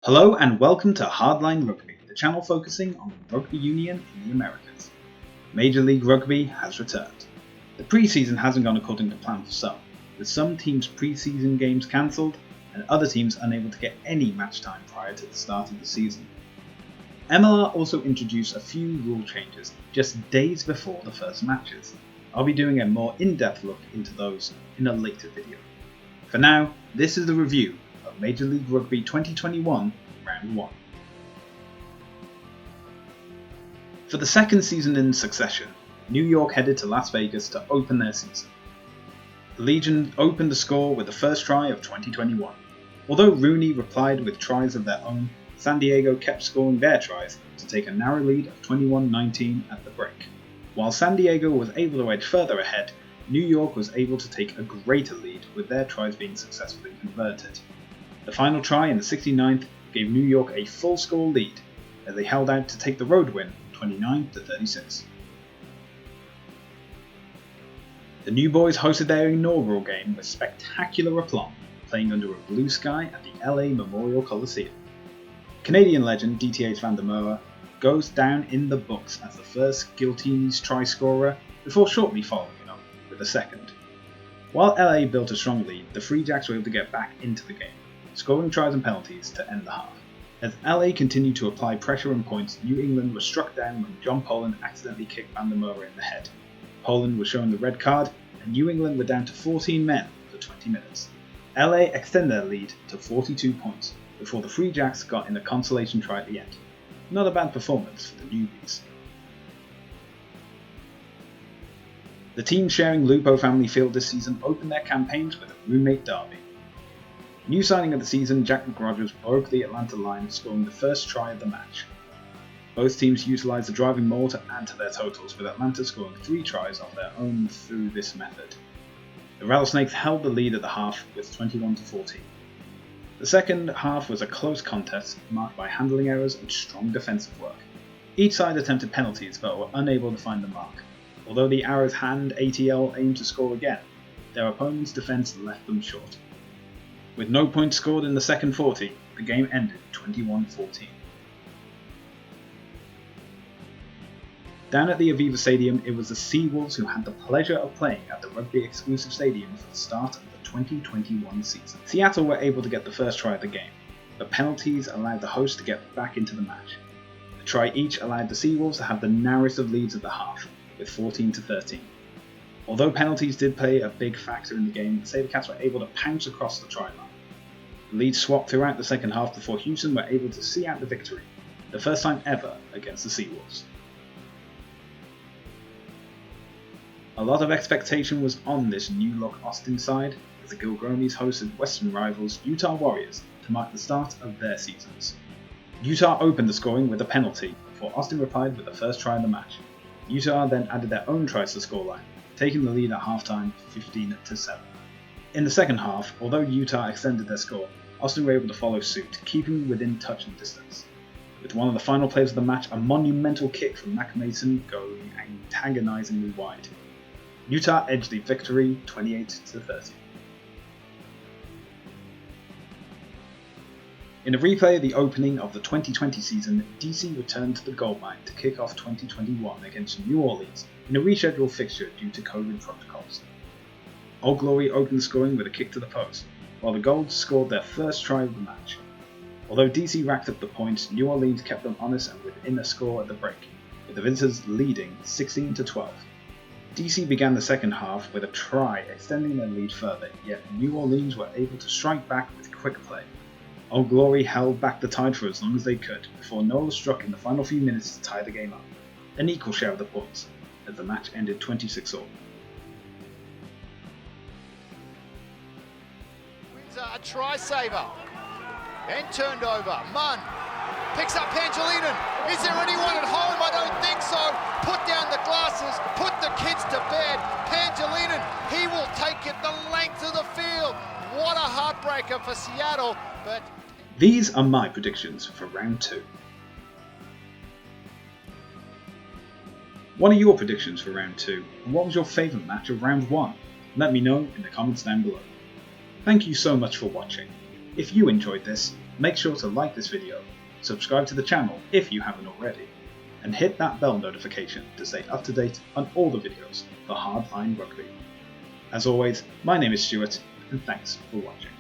Hello and welcome to Hard Line Rugby, the channel focusing on the rugby union in the Americas. Major League Rugby has returned. The pre-season hasn't gone according to plan for some, with some teams' pre-season games cancelled and other teams unable to get any match time prior to the start of the season. MLR also introduced a few rule changes just days before the first matches. I'll be doing a more in-depth look into those in a later video. For now, this is the review of Major League Rugby 2021 Round 1. For the second season in succession, New York headed to Las Vegas to open their season. The Legion opened the score with the first try of 2021. Although Rooney replied with tries of their own, San Diego kept scoring their tries to take a narrow lead of 21-19 at the break. While San Diego was able to edge further ahead, New York was able to take a greater lead with their tries being successfully converted. The final try in the 69th gave New York a full score lead as they held out to take the road win 29-36. The New Boys hosted their inaugural game with spectacular aplomb, playing under a blue sky at the LA Memorial Coliseum. Canadian legend DTH Van der Merwe goes down in the books as the first Giltinis try scorer before shortly following up with a second. While LA built a strong lead, the Free Jacks were able to get back into the game, scoring tries and penalties to end the half. As LA continued to apply pressure and points, New England was struck down when John Poland accidentally kicked Van der Merwe in the head. Poland was shown the red card, and New England were down to 14 men for 20 minutes. LA extended their lead to 42 points before the Free Jacks got in a consolation try at the end. Not a bad performance for the newbies. The teams sharing Lupo Family Field this season opened their campaigns with a roommate derby. New signing of the season, Jack McRogers broke the Atlanta line, scoring the first try of the match. Both teams utilised the driving maul to add to their totals, with Atlanta scoring 3 tries of their own through this method. The Rattlesnakes held the lead at the half with 21-14. The second half was a close contest marked by handling errors and strong defensive work. Each side attempted penalties but were unable to find the mark. Although the Arrows and ATL aimed to score again, their opponent's defence left them short. With no points scored in the second 40, the game ended 21-14. Down at the Aviva Stadium, it was the Seawolves who had the pleasure of playing at the Rugby exclusive stadium for the start of the 2021 season. Seattle were able to get the first try of the game, but penalties allowed the hosts to get back into the match. A try each allowed the Seawolves to have the narrowest of leads at the half, with 14-13. Although penalties did play a big factor in the game, the Sabercats were able to pounce across the try line. The lead swapped throughout the second half before Houston were able to see out the victory, the first time ever against the Seawolves. A lot of expectation was on this new-look Austin side as the GILGRONIS hosted Western rivals Utah Warriors to mark the start of their seasons. Utah opened the scoring with a penalty before Austin replied with the first try of the match. Utah then added their own tries to the scoreline, taking the lead at halftime 15-7. In the second half, although Utah extended their score, Austin were able to follow suit, keeping within touching distance. With one of the final plays of the match, a monumental kick from Mac Mason going antagonisingly wide. Utah edged the victory 28-30. In a replay of the opening of the 2020 season, DC returned to the goldmine to kick off 2021 against New Orleans in a rescheduled fixture due to COVID protocols. Old Glory opened scoring with a kick to the post, while the Golds scored their first try of the match. Although DC racked up the points, New Orleans kept them honest and within a score at the break, with the visitors leading 16-12. DC began the second half with a try extending their lead further, yet New Orleans were able to strike back with quick play. Old Glory held back the tide for as long as they could, before Nola struck in the final few minutes to tie the game up, an equal share of the points, as the match ended 26-all. Wins a try saver, then turned over, Munn picks up Pangilinan. Is there anyone at home? I don't think so. Put down the glasses, put the kids to bed. Pangilinan, he will take it the length of the field. What a heartbreaker for Seattle, but... These are my predictions for round 2. What are your predictions for round 2, and what was your favourite match of round 1? Let me know in the comments down below. Thank you so much for watching. If you enjoyed this, make sure to like this video, subscribe to the channel if you haven't already, and hit that bell notification to stay up to date on all the videos for Hard Line Rugby. As always, my name is Stuart, and thanks for watching.